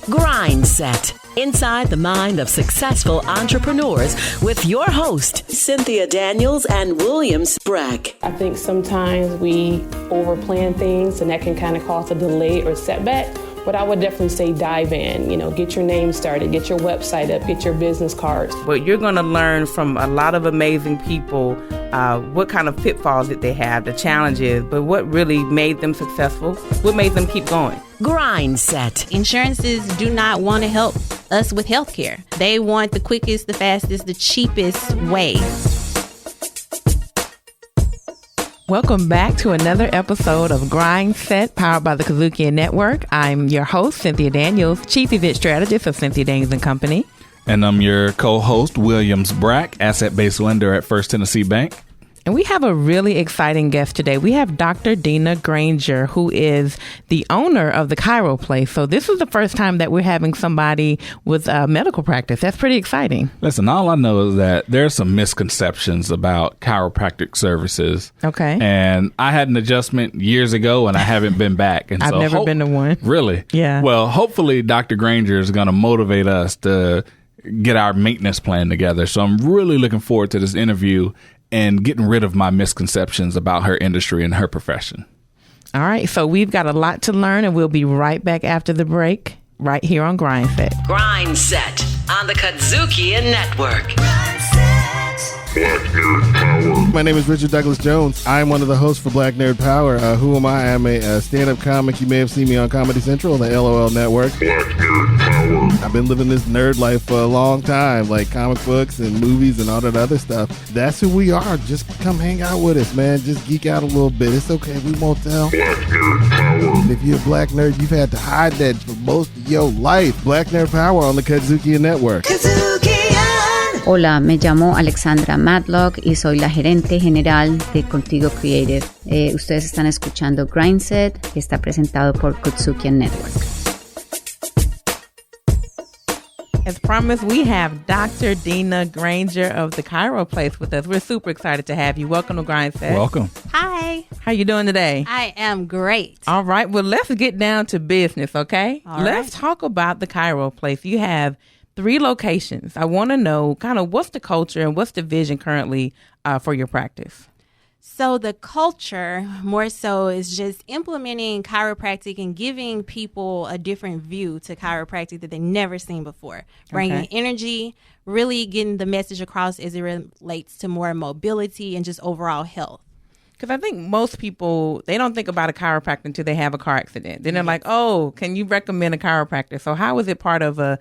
Grindset. Inside the mind of successful entrepreneurs with your host, Cynthia Daniels and Brack. I think sometimes we overplan things and that can kind of cause a delay or setback. But I would definitely say dive in, get your name started, get your website up, get your business cards. But you're going to learn from a lot of amazing people what kind of pitfalls that they have, the challenges, but what really made them successful, what made them keep going. Grindset. Insurances do not want to help us with healthcare. They want the quickest, the fastest, the cheapest way. Welcome back to another episode of Grindset, powered by the KUDZUKIAN Network. I'm your host, Cynthia Daniels, Chief Event Strategist of Cynthia Daniels and Company. And I'm your co-host, Brack, asset-based lender at First Tennessee Bank. And we have a really exciting guest today. We have Dr. Dena Granger, who is the owner of the Chiro Place. So this is the first time that we're having somebody with a medical practice. That's pretty exciting. Listen, all I know is that there's some misconceptions about chiropractic services. Okay. And I had an adjustment years ago, and I haven't been back. And I've never been to one. Really? Yeah. Well, hopefully Dr. Granger is going to motivate us to get our maintenance plan together. So I'm really looking forward to this interview and getting rid of my misconceptions about her industry and her profession. All right. So we've got a lot to learn, and we'll be right back after the break, right here on Grindset. Grindset on the KUDZUKIAN Network. Black Nerd Power. My name is Richard Douglas Jones. I'm one of the hosts for Black Nerd Power. Who am I? I'm a stand-up comic. You may have seen me on Comedy Central on the LOL Network. Black Nerd Power. I've been living this nerd life for a long time, like comic books and movies and all that other stuff. That's who we are. Just come hang out with us, man. Just geek out a little bit. It's okay. We won't tell. Black Nerd Power. And if you're a black nerd, you've had to hide that for most of your life. Black Nerd Power on the KUDZUKIAN Network. Hola, me llamo Alexandra Matlock y soy la gerente general de Contigo Creative. Ustedes están escuchando Grindset, que está presentado por KUDZUKIAN Network. As promised, we have Dr. Dena Granger of the Chiro Place with us. We're super excited to have you. Welcome to Grindset. Welcome. Hi. How you doing today? I am great. All right. Well, let's get down to business, okay? All let's talk about the Chiro Place. You have 3 locations. I want to know kind of what's the culture and what's the vision currently for your practice? So the culture more so is just implementing chiropractic and giving people a different view to chiropractic that they've never seen before. Bringing energy, really getting the message across as it relates to more mobility and just overall health. Because I think most people, they don't think about a chiropractor until they have a car accident. Then they're like, oh, can you recommend a chiropractor? So how is it part of a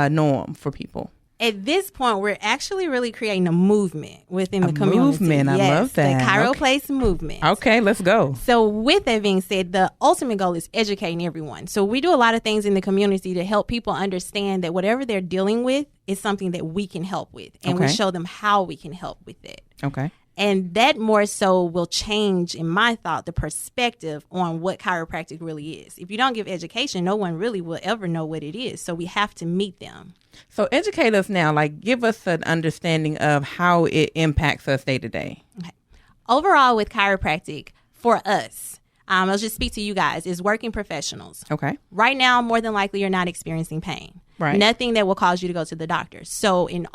norm for people? At this point, we're actually really creating a movement within the community. Movement, I love that. The Chiro Place movement. Okay, let's go. So with that being said, the ultimate goal is educating everyone. So we do a lot of things in the community to help people understand that whatever they're dealing with is something that we can help with. And we show them how we can help with it. Okay. And that more so will change, in my thought, the perspective on what chiropractic really is. If you don't give education, no one really will ever know what it is. So we have to meet them. So educate us now, like give us an understanding of how it impacts us day to day. Okay. Overall with chiropractic, for us, I'll just speak to you guys, is working professionals. Okay. Right now, more than likely, you're not experiencing pain. Right. Nothing that will cause you to go to the doctor. So in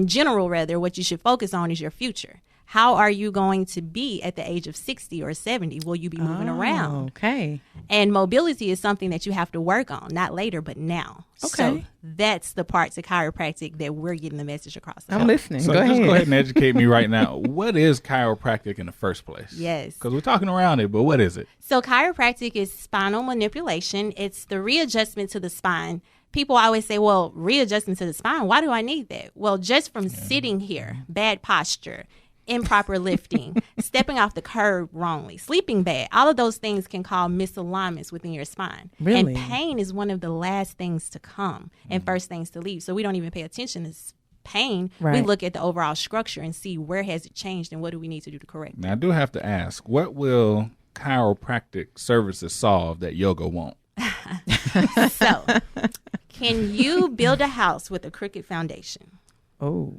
general, what you should focus on is your future. How are you going to be at the age of 60 or 70? Will you be moving around? Okay. And mobility is something that you have to work on, not later, but now. Okay. So that's the parts of chiropractic that we're getting the message across. I'm listening. So go just ahead. go ahead and educate me right now. What is chiropractic in the first place? Yes. Because we're talking around it, but what is it? So chiropractic is spinal manipulation. It's the readjustment to the spine. People always say, well, readjustment to the spine, why do I need that? Well, just from sitting here, bad posture, improper lifting, stepping off the curb wrongly, sleeping bad, all of those things can cause misalignments within your spine. Really? And pain is one of the last things to come and first things to leave. So we don't even pay attention to pain. Right. We look at the overall structure and see where has it changed and what do we need to do to correct it. Now, I do have to ask, what will chiropractic services solve that yoga won't? So, can you build a house with a crooked foundation? Oh.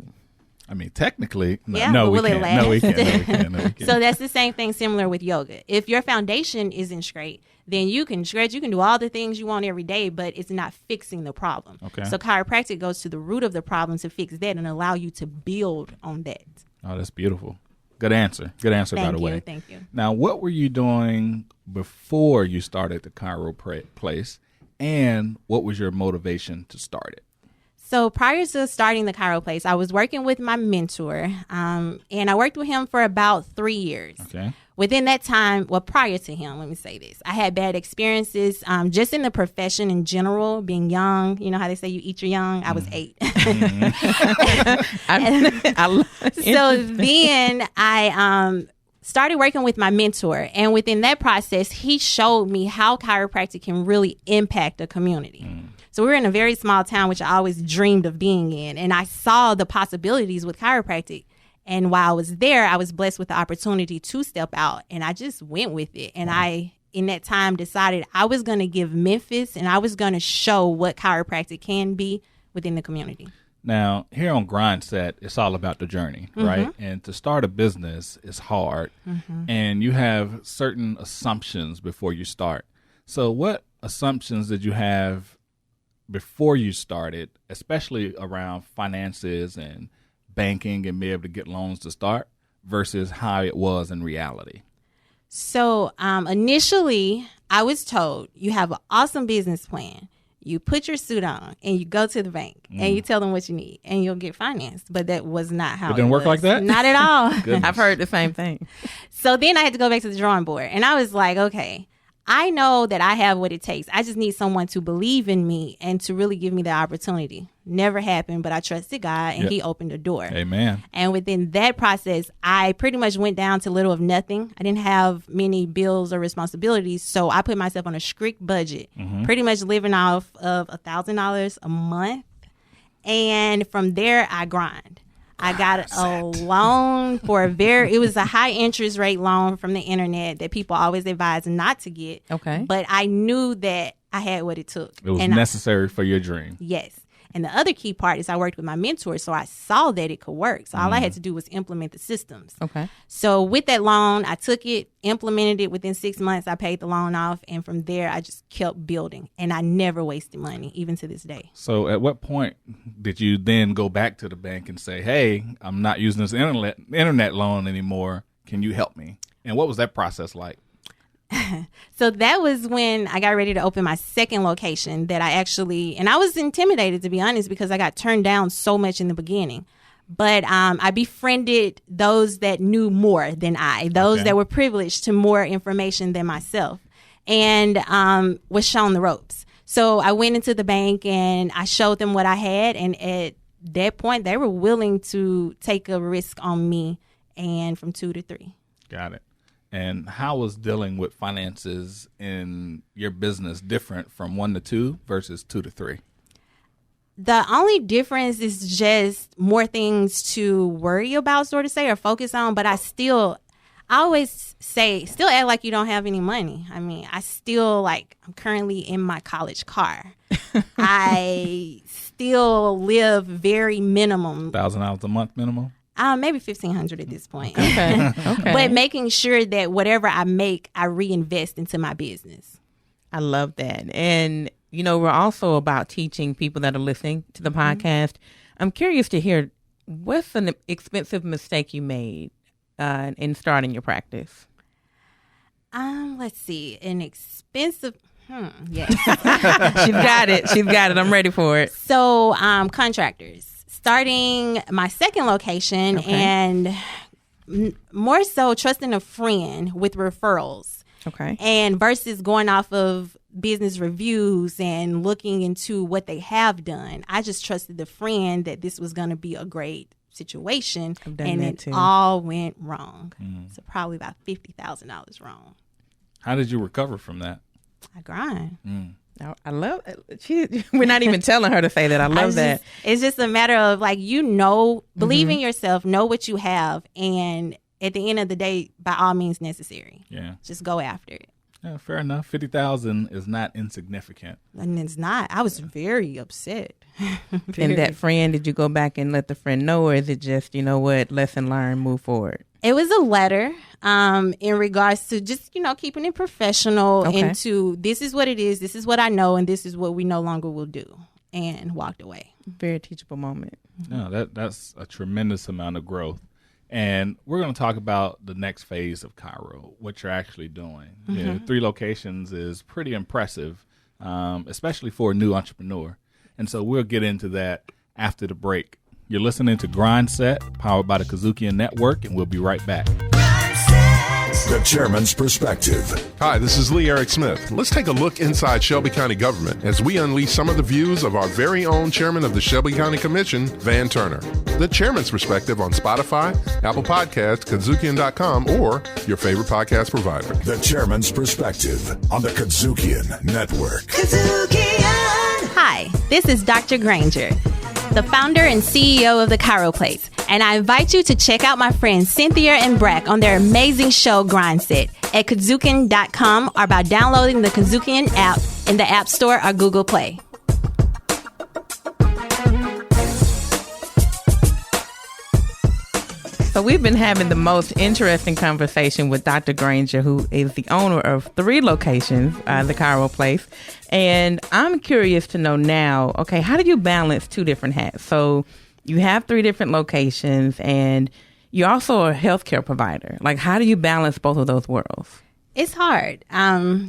I mean, technically, Yeah, no, but we will it can't. No, we last? can't. No, we can't. No, we can't. So that's the same thing similar with yoga. If your foundation isn't straight, then you can stretch, you can do all the things you want every day, but it's not fixing the problem. Okay. So chiropractic goes to the root of the problem to fix that and allow you to build on that. Oh, that's beautiful. Good answer. Good answer, by the way. Thank you. Now, what were you doing before you started the Chiro Place, and what was your motivation to start it? So prior to starting the Chiro Place, I was working with my mentor, and I worked with him for about 3 years. Okay. Within that time, well, prior to him, let me say this, I had bad experiences just in the profession in general, being young. You know how they say you eat your young? I was 8. So then I started working with my mentor. And within that process, he showed me how chiropractic can really impact a community. So we were in a very small town, which I always dreamed of being in. And I saw the possibilities with chiropractic. And while I was there, I was blessed with the opportunity to step out, and I just went with it. And I, in that time, decided I was going to give Memphis, and I was going to show what chiropractic can be within the community. Now, here on Grindset, it's all about the journey, right? And to start a business is hard, and you have certain assumptions before you start. So what assumptions did you have before you started, especially around finances and banking and be able to get loans to start versus how it was in reality? So initially, I was told you have an awesome business plan. You put your suit on and you go to the bank and you tell them what you need and you'll get financed. But that was not how it didn't work like that? Not at all. I've heard the same thing. So then I had to go back to the drawing board. And I was like, okay, I know that I have what it takes. I just need someone to believe in me and to really give me the opportunity. Never happened, but I trusted God and He opened the door. Amen. And within that process, I pretty much went down to little of nothing. I didn't have many bills or responsibilities. So I put myself on a strict budget, pretty much living off of $1,000 a month. And from there, I grind. I got a loan for it was a high interest rate loan from the internet that people always advise not to get. Okay. But I knew that I had what it took. It was necessary for your dream. Yes. And the other key part is I worked with my mentor, so I saw that it could work. So all I had to do was implement the systems. Okay. So with that loan, I took it, implemented it. Within 6 months, I paid the loan off. And from there, I just kept building. And I never wasted money, even to this day. So at what point did you then go back to the bank and say, hey, I'm not using this internet loan anymore. Can you help me? And what was that process like? So that was when I got ready to open my second location that and I was intimidated, to be honest, because I got turned down so much in the beginning. But I befriended those that knew more than those that were privileged to more information than myself, and was shown the ropes. So I went into the bank and I showed them what I had. And at that point, they were willing to take a risk on me, and from 2 to 3. Got it. And how was dealing with finances in your business different from 1 to 2 versus 2 to 3? The only difference is just more things to worry about, sort of say, or focus on. But I always say, still act like you don't have any money. I mean, I'm currently in my college car. I still live very minimum. $1,000 a month minimum? Maybe $1,500 at this point. Okay. But making sure that whatever I make, I reinvest into my business. I love that. And, we're also about teaching people that are listening to the podcast. I'm curious to hear, what's an expensive mistake you made in starting your practice? Let's see. An expensive... Yes. She's got it. I'm ready for it. So, contractors. Starting my second location and more so trusting a friend with referrals. Okay. And versus going off of business reviews and looking into what they have done. I just trusted the friend that this was going to be a great situation. I've done and that it too. all went wrong. So probably about $50,000 wrong. How did you recover from that? I grind. I love it. We're not even telling her to say that. I love that. It's just a matter of believe in yourself, know what you have, and at the end of the day, by all means necessary. Yeah. Just go after it. Yeah, fair enough. $50,000 is not insignificant. And it's not. I was very upset. And that friend, did you go back and let the friend know, or is it just, lesson learned, move forward? It was a letter in regards to just, keeping it professional into this is what it is, this is what I know, and this is what we no longer will do, and walked away. Very teachable moment. No, that's a tremendous amount of growth. And we're going to talk about the next phase of Chiro, what you're actually doing. 3 locations is pretty impressive, especially for a new entrepreneur. And so we'll get into that after the break. You're listening to Grindset, powered by the KUDZUKIAN Network, and we'll be right back. The Chairman's Perspective. Hi, this is Lee Eric Smith. Let's take a look inside Shelby County government as we unleash some of the views of our very own Chairman of the Shelby County Commission, Van Turner. The Chairman's Perspective on Spotify, Apple Podcasts, KUDZUKIAN.com, or your favorite podcast provider. The Chairman's Perspective on the KUDZUKIAN Network. Hi, this is Dr. Granger, the founder and CEO of the Chiro Place, and I invite you to check out my friends Cynthia and Brack on their amazing show Grindset at KUDZUKIAN.com or by downloading the KUDZUKIAN app in the App Store or Google Play. So we've been having the most interesting conversation with Dr. Granger, who is the owner of 3 locations, the Chiro Place. And I'm curious to know now, okay, how do you balance 2 different hats? So you have 3 different locations and you're also a healthcare provider. Like, how do you balance both of those worlds? It's hard.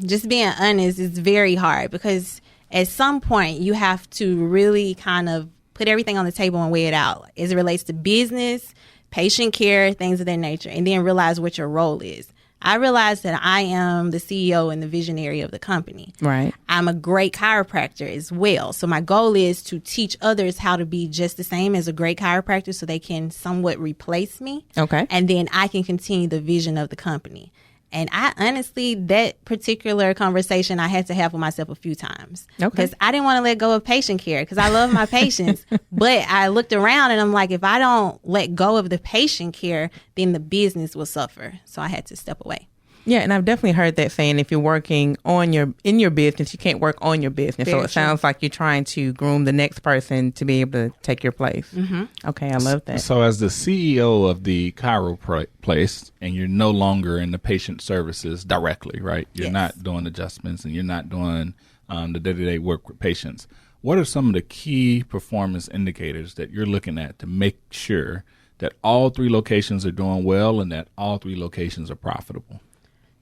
Just being honest, it's very hard because at some point you have to really kind of put everything on the table and weigh it out as it relates to business, patient care, things of that nature, and then realize what your role is. I realized that I am the CEO and the visionary of the company. Right. I'm a great chiropractor as well. So my goal is to teach others how to be just the same as a great chiropractor so they can somewhat replace me. Okay. And then I can continue the vision of the company. And I honestly, that particular conversation I had to have with myself a few times. Okay. Because I didn't want to let go of patient care because I love my patients. But I looked around and I'm like, if I don't let go of the patient care, then the business will suffer. So I had to step away. Yeah, and I've definitely heard that saying, if you're working in your business, you can't work on your business. Very so it sounds like you're trying to groom the next person to be able to take your place. Mm-hmm. Okay, I love that. So as the CEO of the Chiro Place, and you're no longer in the patient services directly, right? You're not doing adjustments and you're not doing the day-to-day work with patients. What are some of the key performance indicators that you're looking at to make sure that all 3 locations are doing well and that all 3 locations are profitable?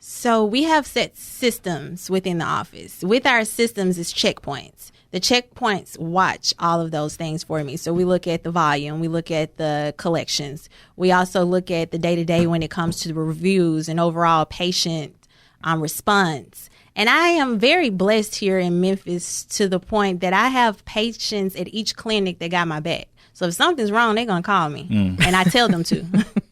So we have set systems within the office. With our systems is checkpoints. The checkpoints watch all of those things for me. So we look at the volume, we look at the collections. We also look at the day-to-day when it comes to the reviews and overall patient response. And I am very blessed here in Memphis to the point that I have patients at each clinic that got my back. So if something's wrong, they're going to call me and I tell them to.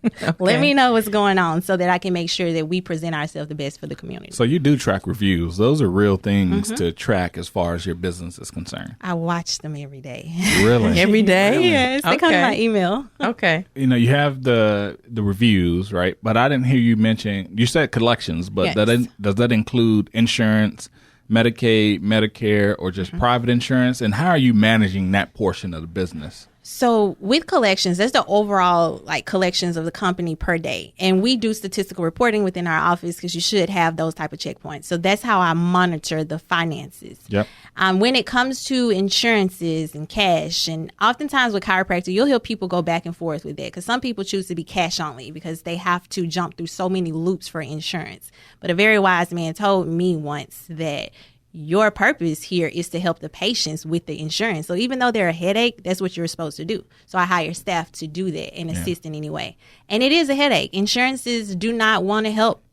Okay. Let me know what's going on so that I can make sure that we present ourselves the best for the community. So you do track reviews. Those are real things to track as far as your business is concerned. I watch them every day. Really? Every day? Really? Yes. They come to my email. Okay. You know, you have the reviews, right? But I didn't hear you mention, you said collections, but does that include insurance, Medicaid, Medicare, or just private insurance? And how are you managing that portion of the business? So with collections, that's the overall collections of the company per day. And we do statistical reporting within our office because you should have those type of checkpoints. So that's how I monitor the finances. Yep. When it comes to insurances and cash, and oftentimes with chiropractor, you'll hear people go back and forth with that because some people choose to be cash only because they have to jump through so many loops for insurance. But a very wise man told me once that your purpose here is to help the patients with the insurance. So even though they're a headache, that's what you're supposed to do. So I hire staff to do that and assist in any way. And it is a headache. Insurances do not want to help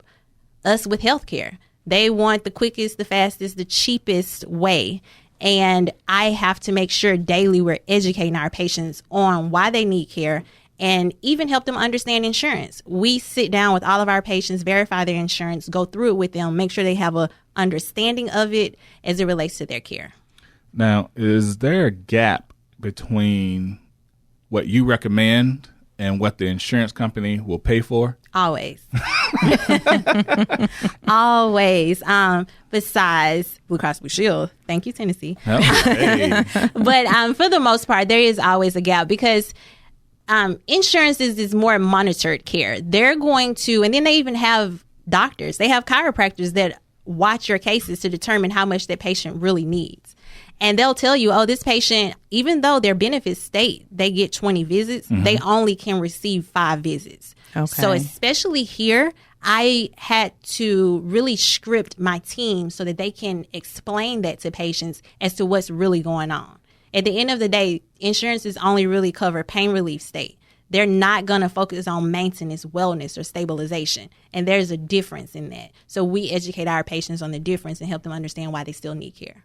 us with healthcare. They want the quickest, the fastest, the cheapest way. And I have to make sure daily we're educating our patients on why they need care and even help them understand insurance. We sit down with all of our patients, verify their insurance, go through it with them, make sure they have a understanding of it as it relates to their care. Now, is there a gap between what you recommend and what the insurance company will pay for? Always. Always. Besides Blue Cross Blue Shield. Thank you, Tennessee. Hey. But for the most part, there is always a gap because Insurance is more monitored care. They're going to, and then they even have doctors. They have chiropractors that watch your cases to determine how much that patient really needs. And they'll tell you, oh, this patient, even though their benefits state they get 20 visits, they only can receive 5 visits. Okay. So especially here, I had to really script my team so that they can explain that to patients as to what's really going on. At the end of the day, insurance is only really cover pain relief state. They're not going to focus on maintenance, wellness, or stabilization. And there's a difference in that. So we educate our patients on the difference and help them understand why they still need care.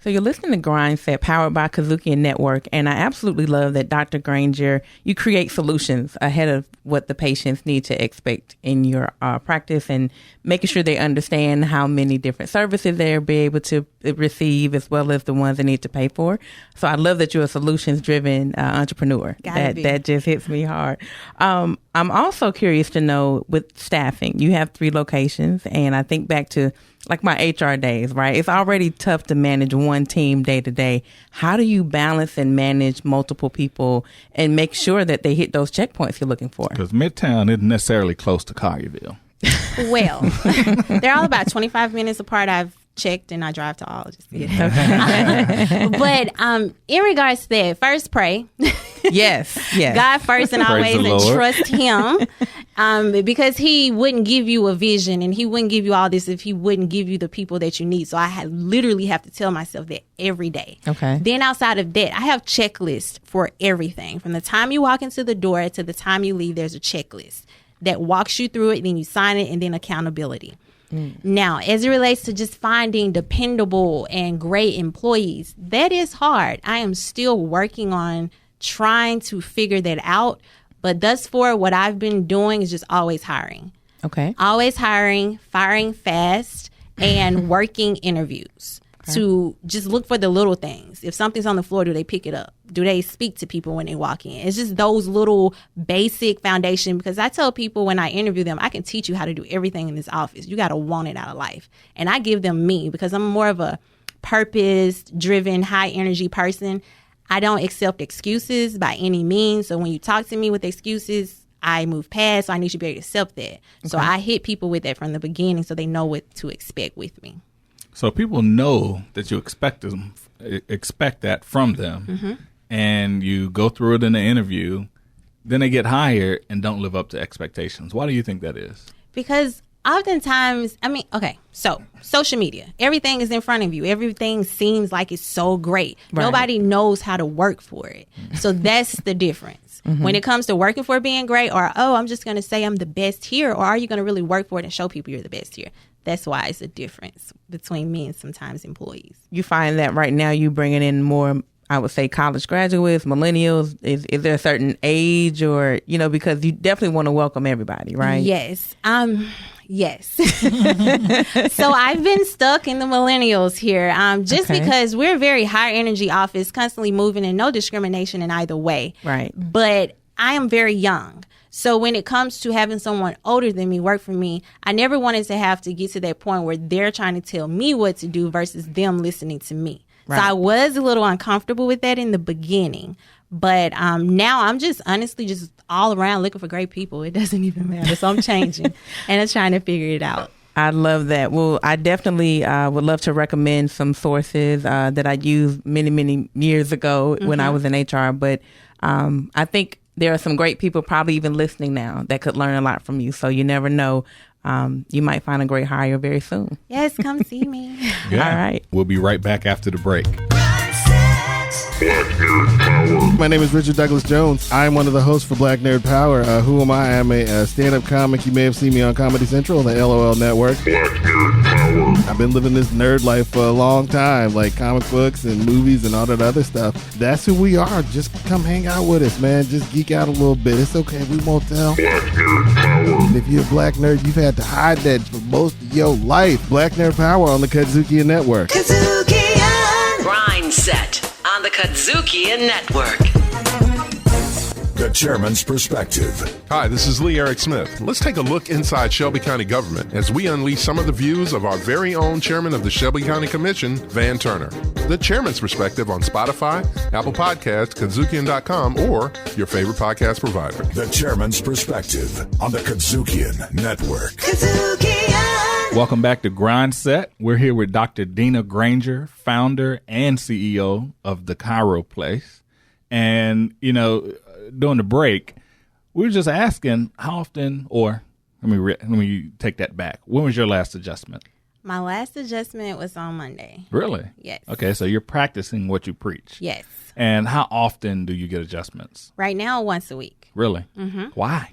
So you're listening to Grindset, powered by KUDZUKIAN Network, and I absolutely love that Dr. Granger, you create solutions ahead of what the patients need to expect in your practice, and making sure they understand how many different services they'll be able to receive, as well as the ones they need to pay for. So I love that you're a solutions-driven entrepreneur. That just hits me hard. I'm also curious to know, with staffing, you have 3 locations, and I think back to like my HR days, right? It's already tough to manage one team day to day. How do you balance and manage multiple people and make sure that they hit those checkpoints you're looking for? Because Midtown isn't necessarily close to Collierville. Well, they're all about 25 minutes apart. I've checked and I drive to all. Just But in regards to that, first pray. Yes. God first and always, and trust him. Because he wouldn't give you a vision and he wouldn't give you all this if he wouldn't give you the people that you need. So I literally have to tell myself that every day. Okay. Then outside of that, I have checklists for everything. From the time you walk into the door to the time you leave, there's a checklist that walks you through it, then you sign it, and then accountability. Now, as it relates to just finding dependable and great employees, that is hard. I am still working on trying to figure that out. But thus far, what I've been doing is just always hiring. Okay. Always hiring, firing fast, and working interviews to just look for the little things. If something's on the floor, do they pick it up? Do they speak to people when they walk in? It's just those little basic foundation, because I tell people when I interview them, I can teach you how to do everything in this office. You got to want it out of life. And I give them me, because I'm more of a purpose-driven, high-energy person. I don't accept excuses by any means. So when you talk to me with excuses, I move past. So I need you to be able to accept that. Okay. So I hit people with that from the beginning so they know what to expect with me. So people know that you expect that from them, and you go through it in the interview, then they get hired and don't live up to expectations. Why do you think that is? Because oftentimes, so social media, everything is in front of you. Everything seems like it's so great. Right. Nobody knows how to work for it. So that's the difference. When it comes to working for being great, or, I'm just going to say I'm the best here, or are you going to really work for it and show people you're the best here? That's why it's a difference between me and sometimes employees. You find that right now you bringing in more, I would say, college graduates, millennials. Is there a certain age, or, because you definitely want to welcome everybody, right? Yes. Yes. So I've been stuck in the millennials here because we're a very high energy office, constantly moving, and no discrimination in either way. Right. But I am very young. So when it comes to having someone older than me work for me, I never wanted to have to get to that point where they're trying to tell me what to do versus them listening to me. Right. So I was a little uncomfortable with that in the beginning. But now I'm just honestly just all around looking for great people. It doesn't even matter. So I'm changing and I'm trying to figure it out. I love that. Well, I definitely would love to recommend some sources that I used many, many years ago when I was in HR. But I think there are some great people probably even listening now that could learn a lot from you. So you never know. You might find a great hire very soon. Yes, come see me. Yeah. All right. We'll be right back after the break. Black Nerd Power. My name is Richard Douglas Jones. I'm one of the hosts for Black Nerd Power. Who am I? I'm a stand-up comic. You may have seen me on Comedy Central, the LOL Network. Black Nerd Power. I've been living this nerd life for a long time, like comic books and movies and all that other stuff. That's who we are. Just come hang out with us, man. Just geek out a little bit. It's okay. We won't tell. Black Nerd Power. And if you're a black nerd, you've had to hide that for most of your life. Black Nerd Power on the KUDZUKIAN Network. KUDZUKIAN! Grindset on the KUDZUKIAN Network. The Chairman's Perspective. Hi, this is Lee Eric Smith. Let's take a look inside Shelby County government as we unleash some of the views of our very own chairman of the Shelby County Commission, Van Turner. The Chairman's Perspective on Spotify, Apple Podcasts, KUDZUKIAN.com, or your favorite podcast provider. The Chairman's Perspective on the KUDZUKIAN Network. Welcome back to Grindset. We're here with Dr. Dena Granger, founder and CEO of the Chiro Place. And, you know, during the break, we were just asking how often, or let me take that back. When was your last adjustment? My last adjustment was on Monday. Really? Yes. Okay, so you're practicing what you preach. Yes. And how often do you get adjustments? Right now, once a week. Really? Mm-hmm. Why?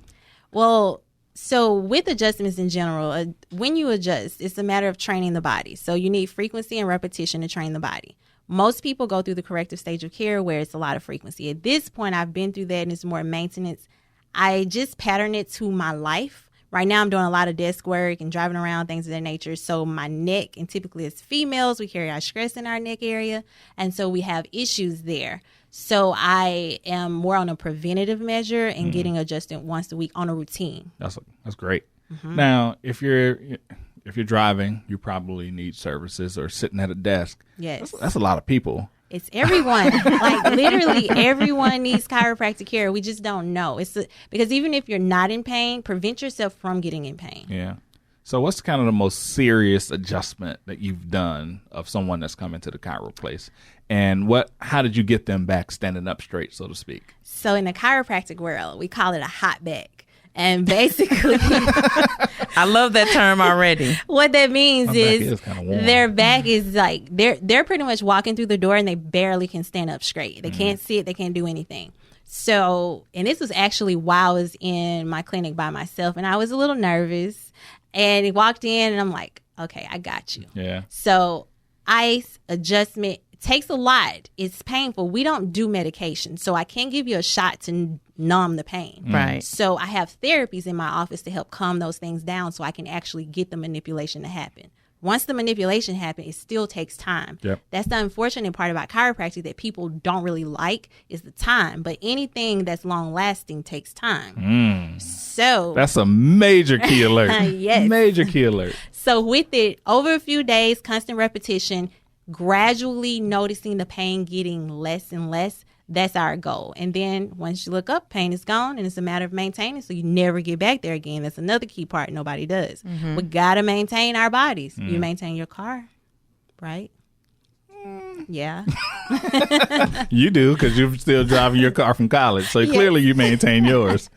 Well, so with adjustments in general, when you adjust, it's a matter of training the body. So you need frequency and repetition to train the body. Most people go through the corrective stage of care where it's a lot of frequency. At this point, I've been through that and it's more maintenance. I just pattern it to my life. Right now, I'm doing a lot of desk work and driving around, things of that nature. So my neck, and typically as females, we carry our stress in our neck area. And so we have issues there. So I am more on a preventative measure and getting adjusted once a week on a routine. That's great. Mm-hmm. Now, if you're driving, you probably need services or sitting at a desk. Yes. That's a lot of people. It's everyone. Like literally everyone needs chiropractic care. We just don't know. Because even if you're not in pain, prevent yourself from getting in pain. Yeah. So what's kind of the most serious adjustment that you've done of someone that's coming to the Chiro Place? And how did you get them back standing up straight, so to speak? So in the chiropractic world, we call it a hot back. And basically, I love that term already. What that means is their back is like, they're pretty much walking through the door and they barely can stand up straight. They can't sit, they can't do anything. So, and this was actually while I was in my clinic by myself and I was a little nervous. And he walked in and I'm like, okay, I got you. Yeah. So ice adjustment takes a lot. It's painful. We don't do medication. So I can't give you a shot to numb the pain. Right. So I have therapies in my office to help calm those things down so I can actually get the manipulation to happen. Once the manipulation happens, it still takes time. Yep. That's the unfortunate part about chiropractic that people don't really like is the time. But anything that's long lasting takes time. So that's a major key alert. Yes. Major key alert. So with it, over a few days, constant repetition, gradually noticing the pain getting less and less, that's our goal. And then once you look up, pain is gone and it's a matter of maintaining so you never get back there again. That's another key part nobody does. Mm-hmm. We got to maintain our bodies. You maintain your car, right? Yeah. You do because you're still driving your car from college. So clearly you maintain yours.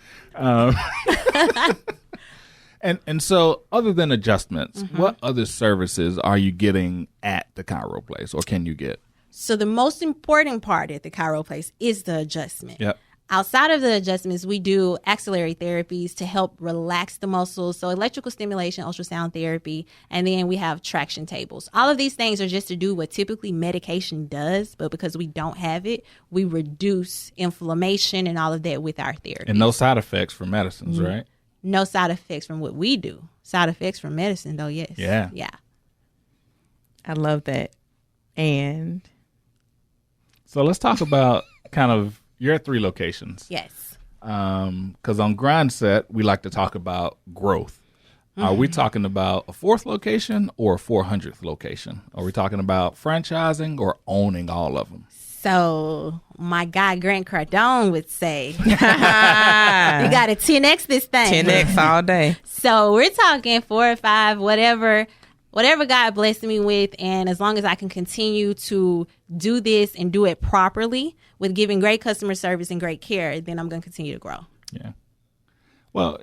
And so other than adjustments, what other services are you getting at the Chiro Place or can you get? So the most important part at the Chiro Place is the adjustment. Yep. Outside of the adjustments, we do axillary therapies to help relax the muscles. So electrical stimulation, ultrasound therapy, and then we have traction tables. All of these things are just to do what typically medication does, but because we don't have it, we reduce inflammation and all of that with our therapy. And no side effects for medicines, right? No side effects from what we do. Side effects from medicine, though, yes. Yeah. Yeah. I love that. And so let's talk about kind of your 3 locations. Yes. Because on Grindset, we like to talk about growth. Are we talking about a 4th location or a 400th location? Are we talking about franchising or owning all of them? So my guy Grant Cardone would say, you got to 10X this thing. 10X all day. So we're talking 4 or 5, whatever God blessed me with. And as long as I can continue to do this and do it properly with giving great customer service and great care, then I'm going to continue to grow. Yeah. Well,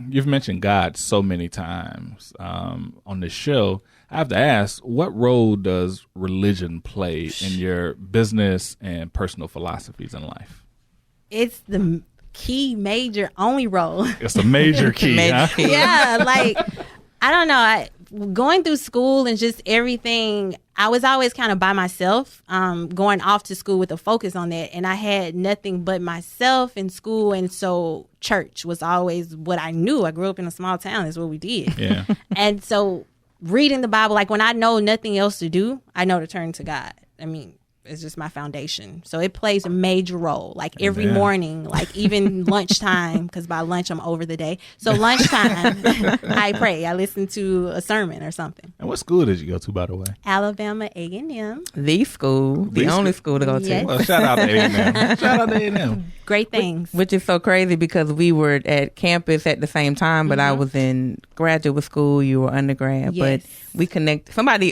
you've mentioned God so many times on this show. I have to ask, what role does religion play in your business and personal philosophies in life? It's the key, major, only role. It's a major key, huh? Key. Yeah, like, I don't know. Going through school and just everything, I was always kind of by myself, going off to school with a focus on that. And I had nothing but myself in school. And so church was always what I knew. I grew up in a small town. That's what we did. Yeah. And so reading the Bible, like when I know nothing else to do, I know to turn to God. I mean, is just my foundation. So it plays a major role, like every morning, like even lunchtime, because by lunch I'm over the day. So lunchtime, I pray. I listen to a sermon or something. And what school did you go to, by the way? Alabama A&M. The school, the only school to go to. Yes. Well, shout out to A&M. Shout out to A&M. Great things. Which is so crazy because we were at campus at the same time, but I was in graduate school, you were undergrad. Yes. But we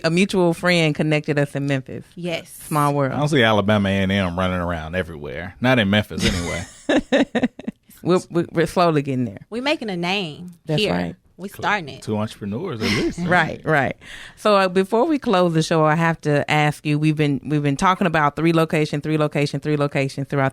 a mutual friend connected us in Memphis. Yes. Small world. I don't see Alabama A&M running around everywhere. Not in Memphis, anyway. We're slowly getting there. We're making a name That's here. right. We're starting it. 2 entrepreneurs at least. Right. So before we close the show, I have to ask you, we've been talking about 3 locations throughout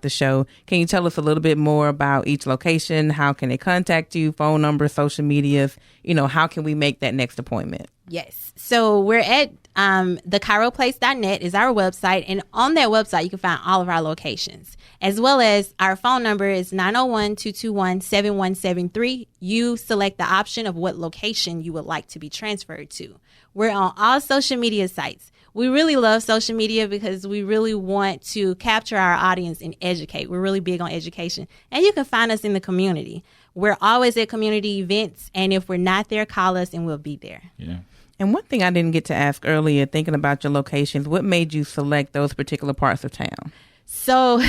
the show. Can you tell us a little bit more about each location? How can they contact you? Phone number, social medias? How can we make that next appointment? Yes. So we're at thechiroplace.net is our website. And on that website, you can find all of our locations, as well as our phone number is 901-221-7173. You select the option of what location you would like to be transferred to. We're on all social media sites. We really love social media because we really want to capture our audience and educate. We're really big on education. And you can find us in the community. We're always at community events. And if we're not there, call us and we'll be there. Yeah. And one thing I didn't get to ask earlier, thinking about your locations, what made you select those particular parts of town? So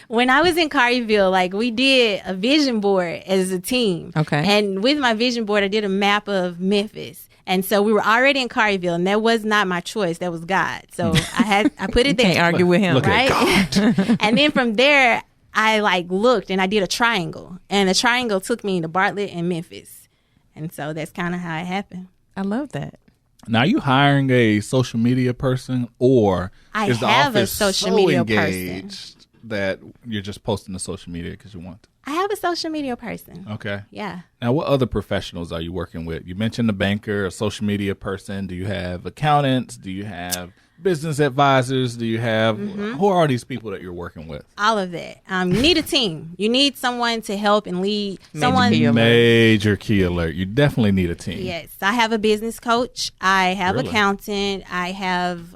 when I was in Carterville, we did a vision board as a team. Okay. And with my vision board, I did a map of Memphis. And so we were already in Carterville, and that was not my choice. That was God. So I put it there. Can't argue with him. Look right? at God. And then from there, I looked and I did a triangle. And the triangle took me to Bartlett and Memphis. And so that's kind of how it happened. I love that. Now, are you hiring a social media person, or is the have a office social so media engaged that you're just posting to social media because you want to? I have a social media person. Okay. Yeah. Now, what other professionals are you working with? You mentioned the banker, a social media person. Do you have accountants? Do you have business advisors? Do you have, who are these people that you're working with? All of that. You need a team. You need someone to help and lead. Major key alert. You definitely need a team. Yes. I have a business coach. I have Really? accountant. I have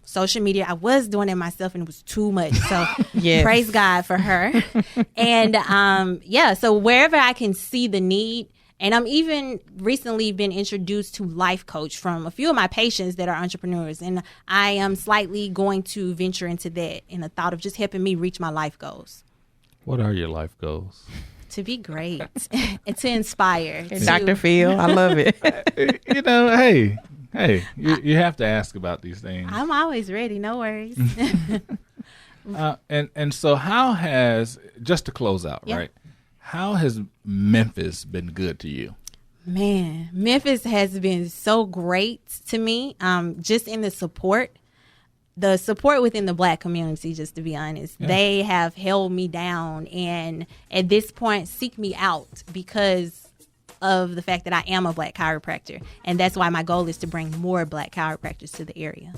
social media. I was doing it myself and it was too much. So Yes. praise God for her. And so wherever I can see the need. And I'm even recently been introduced to life coach from a few of my patients that are entrepreneurs. And I am slightly going to venture into that in the thought of just helping me reach my life goals. What are your life goals? To be great and to inspire. Dr. Phil, I love it. You have to ask about these things. I'm always ready. No worries. And so how has, just to close out, Yeah. right? How has Memphis been good to you? Man, Memphis has been so great to me. Just in the support within the Black community, just to be honest. Yeah. They have held me down and at this point seek me out because of the fact that I am a Black chiropractor. And that's why my goal is to bring more Black chiropractors to the area.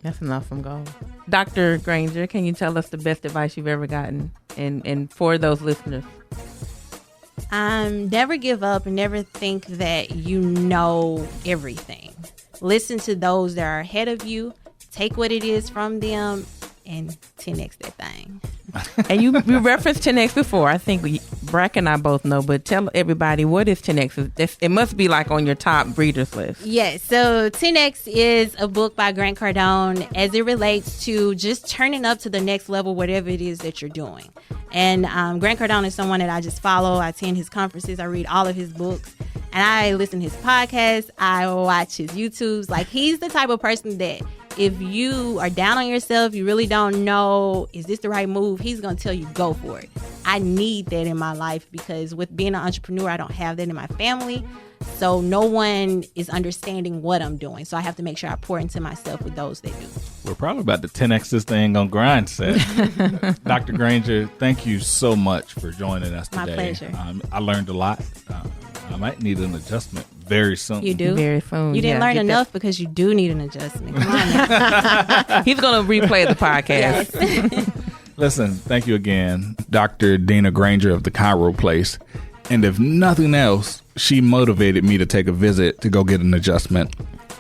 That's an awesome goal. Dr. Granger, can you tell us the best advice you've ever gotten and for those listeners? Never give up and never think that you know everything. Listen to those that are ahead of you. Take what it is from them and 10x that thing. And you referenced 10X before. I think Brack and I both know, but tell everybody, what is 10X? It must be on your top readers list. Yes. So 10X is a book by Grant Cardone as it relates to just turning up to the next level, whatever it is that you're doing. And Grant Cardone is someone that I just follow. I attend his conferences. I read all of his books. And I listen to his podcasts. I watch his YouTubes. He's the type of person that if you are down on yourself, you really don't know, is this the right move? He's going to tell you, go for it. I need that in my life because with being an entrepreneur, I don't have that in my family. So no one is understanding what I'm doing. So I have to make sure I pour into myself with those that do. We're probably about to 10X this thing on Grindset. Dr. Granger, thank you so much for joining us today. My pleasure. I learned a lot. I might need an adjustment very soon. You do? Very soon. You didn't learn enough because you do need an adjustment. Come on now. He's going to replay the podcast. Yes. Listen, thank you again, Dr. Dena Granger of the Chiro Place. And if nothing else, she motivated me to take a visit to go get an adjustment,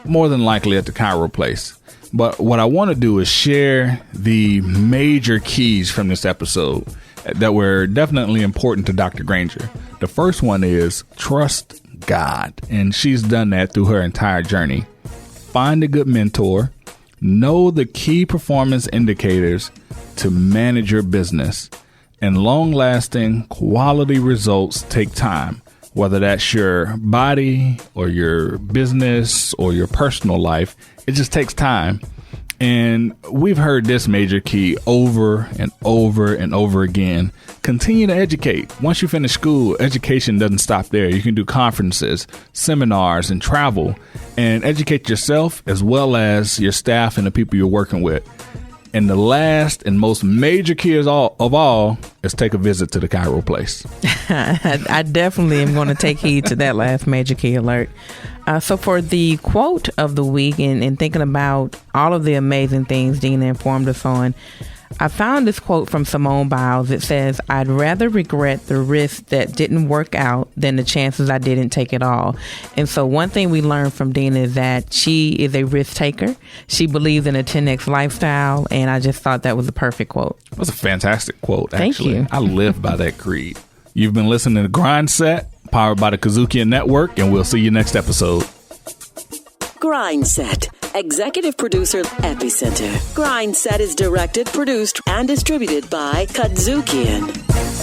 more than likely at the Chiro Place. But what I want to do is share the major keys from this episode that were definitely important to Dr. Granger. The first one is trust God, and she's done that through her entire journey. Find a good mentor. Know the key performance indicators to manage your business. And long-lasting quality results take time, whether that's your body or your business or your personal life. It just takes time. And we've heard this major key over and over and over again. Continue to educate. Once you finish school, education doesn't stop there. You can do conferences, seminars, and travel and educate yourself as well as your staff and the people you're working with. And the last and most major key of all is take a visit to the Chiro Place. I definitely am going to take heed to that last major key alert. So for the quote of the week and thinking about all of the amazing things Dena informed us on, I found this quote from Simone Biles. It says, "I'd rather regret the risk that didn't work out than the chances I didn't take at all." And so one thing we learned from Dena is that she is a risk taker. She believes in a 10X lifestyle. And I just thought that was a perfect quote. It was a fantastic quote, actually. Thank you. I live by that creed. You've been listening to Grindset, powered by the KUDZUKIAN Network, and we'll see you next episode. Grindset. Executive producer Epicenter. Grindset is directed, produced, and distributed by KUDZUKIAN.